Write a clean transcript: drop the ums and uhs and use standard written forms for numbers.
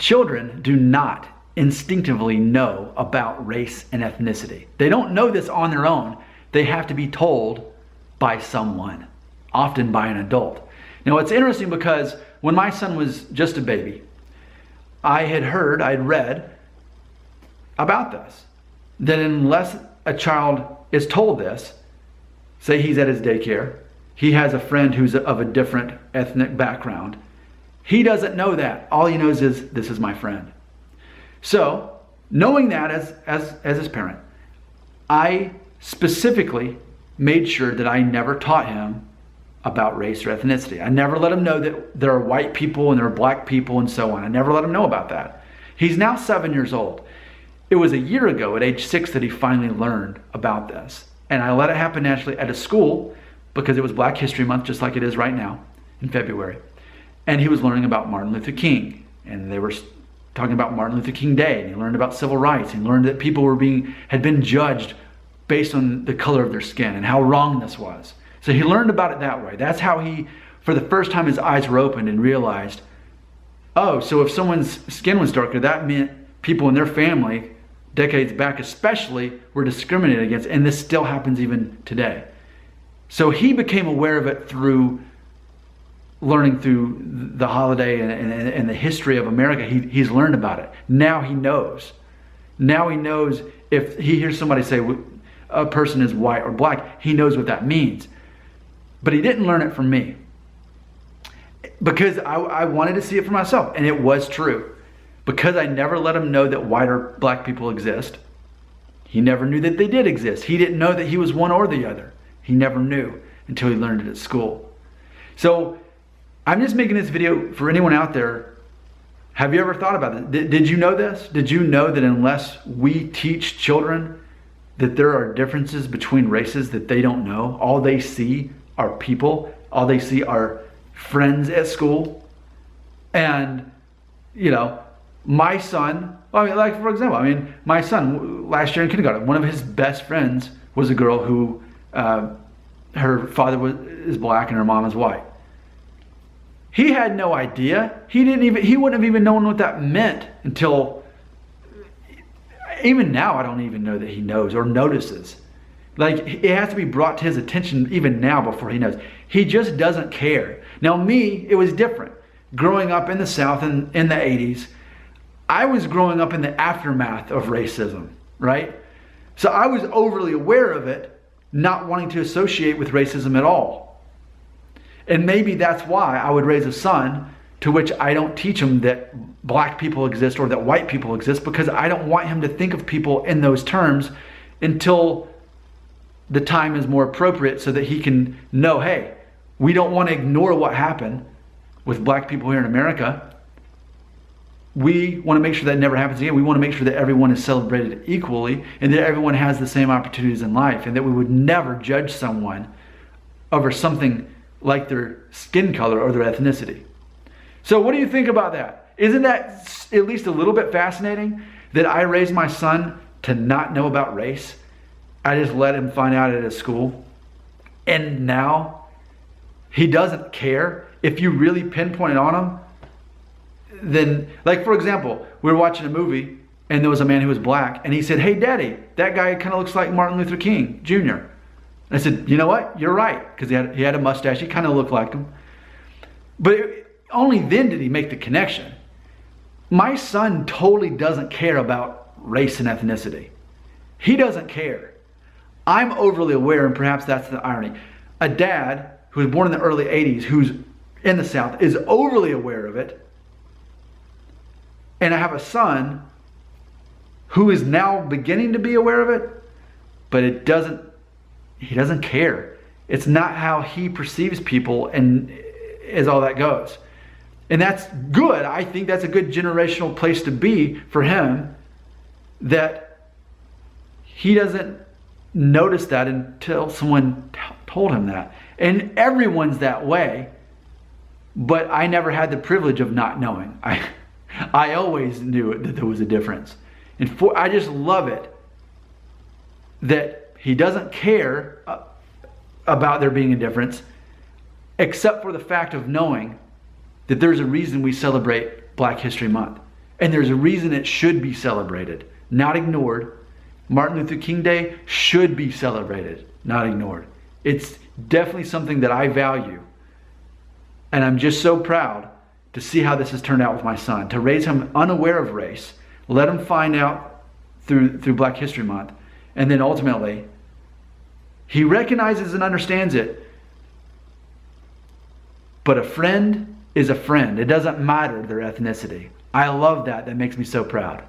Children do not instinctively know about race and ethnicity. They don't know this on their own. They have to be told by someone, often by an adult. Now, it's interesting because when my son was just a baby, I'd read about this, that unless a child is told this, say he's at his daycare, he has a friend who's of a different ethnic background, he doesn't know that. All he knows is, this is my friend. So, knowing that as his parent, I specifically made sure that I never taught him about race or ethnicity. I never let him know that there are white people and there are black people and so on. I never let him know about that. He's now 7 years old. It was a year ago at age 6 that he finally learned about this. And I let it happen naturally at a school because it was Black History Month, just like it is right now in February. And he was learning about Martin Luther King. And they were talking about Martin Luther King Day. And he learned about civil rights. And he learned that people had been judged based on the color of their skin and how wrong this was. So he learned about it that way. That's how he, for the first time, his eyes were opened and realized, oh, so if someone's skin was darker, that meant people in their family, decades back especially, were discriminated against. And this still happens even today. So he became aware of it through learning through the holiday and the history of America. He's learned about it. Now he knows. Now he knows if he hears somebody say a person is white or black, he knows what that means. But he didn't learn it from me because I wanted to see it for myself. And it was true. Because I never let him know that white or black people exist. He never knew that they did exist. He didn't know that he was one or the other. He never knew until he learned it at school. So I'm just making this video for anyone out there. Have you ever thought about it? Did you know this? Did you know that unless we teach children that there are differences between races that they don't know, all they see are people, all they see are friends at school? And, you know, my son, like for example, my son last year in kindergarten, one of his best friends was a girl who her father is black and her mom is white. He had no idea. He wouldn't have even known what that meant until, even now I don't even know that he knows or notices. Like, it has to be brought to his attention even now before he knows. He just doesn't care. Now me, it was different. Growing up in the South in the 80s, I was growing up in the aftermath of racism, right? So I was overly aware of it, not wanting to associate with racism at all. And maybe that's why I would raise a son to which I don't teach him that black people exist or that white people exist, because I don't want him to think of people in those terms until the time is more appropriate so that he can know, hey, we don't want to ignore what happened with black people here in America. We want to make sure that never happens again. We want to make sure that everyone is celebrated equally and that everyone has the same opportunities in life, and that we would never judge someone over something like their skin color or their ethnicity. So what do you think about that? Isn't that at least a little bit fascinating that I raised my son to not know about race? I just let him find out at his school. And now he doesn't care. If you really pinpoint it on him, then, like for example, we were watching a movie and there was a man who was black and he said, hey daddy, that guy kind of looks like Martin Luther King Jr. I said, you know what? You're right. Because he had a mustache. He kind of looked like him. But only then did he make the connection. My son totally doesn't care about race and ethnicity. He doesn't care. I'm overly aware, and perhaps that's the irony. A dad who was born in the early 80s, who's in the South, is overly aware of it. And I have a son who is now beginning to be aware of it, but he doesn't care. It's not how he perceives people, and is all that goes. And that's good. I think that's a good generational place to be for him, that he doesn't notice that until someone told him that. And everyone's that way, but I never had the privilege of not knowing. I always knew that there was a difference. And I just love it that he doesn't care about there being a difference, except for the fact of knowing that there's a reason we celebrate Black History Month. And there's a reason it should be celebrated, not ignored. Martin Luther King Day should be celebrated, not ignored. It's definitely something that I value. And I'm just so proud to see how this has turned out with my son, to raise him unaware of race, let him find out through Black History Month, and then ultimately he recognizes and understands it. But a friend is a friend. It doesn't matter their ethnicity. I love that. That makes me so proud.